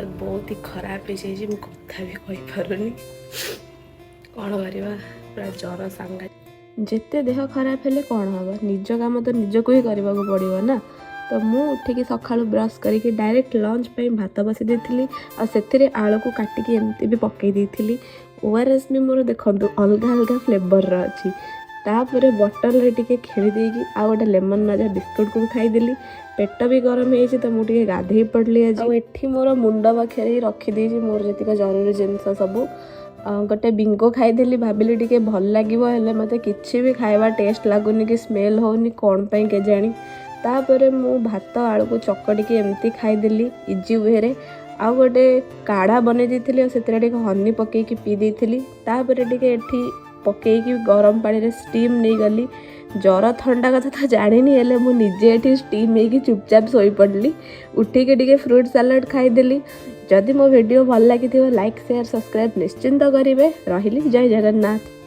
हालत बहुत ही खराब हो जाए कथा भी कही पारुनी कौन करवा पूरा ज्वर सांगा जिते देह खराब हेले कौन हम निज काम तो निजको ही करने को पड़ो ना। तो मुझे उठिकी सका ब्रश करके डायरेक्ट लंच पे भात बसी देती और आलू को काटिकी एमती भी पकई देती। ओआरएस भी मोर देखो अलग अलग फ्लेवर अच्छी तापर बटल रे खेली देकी आ गोटे लेमन मजा बिस्कुट को भी खाईदेली। पेट भी गरम हो तो मुझे गाधे पड़ली आज एठी मोर मुंड पाखे रखीदे मोर जी जरूरी जिनस सब गोटे बिंगो खाईदेली भाविली टिके भल लगे मत कि भी खाଇବା टेस्ट लगुनि कि स्मेल होनी कौन पाई केजाणी। तापर मु भात आलू को चकटिकी एमती खाईदेली इजी वे आउ गोटे काढ़ा बन देती से हनी पकईकी पी देती। तापर टिके पकईकी गरम पानी स्टीम नहीं गली ज्वर थंडा कथा तो जानी हेले मु निजे एठी स्टीम होगी चुपचाप सोई पड़ली उठिके टिके फ्रूट सलाड खाईदेली। जदि मो वीडियो भल लगी लाइक शेयर सब्सक्राइब निश्चिंत करेंगे। रही जय जगन्नाथ।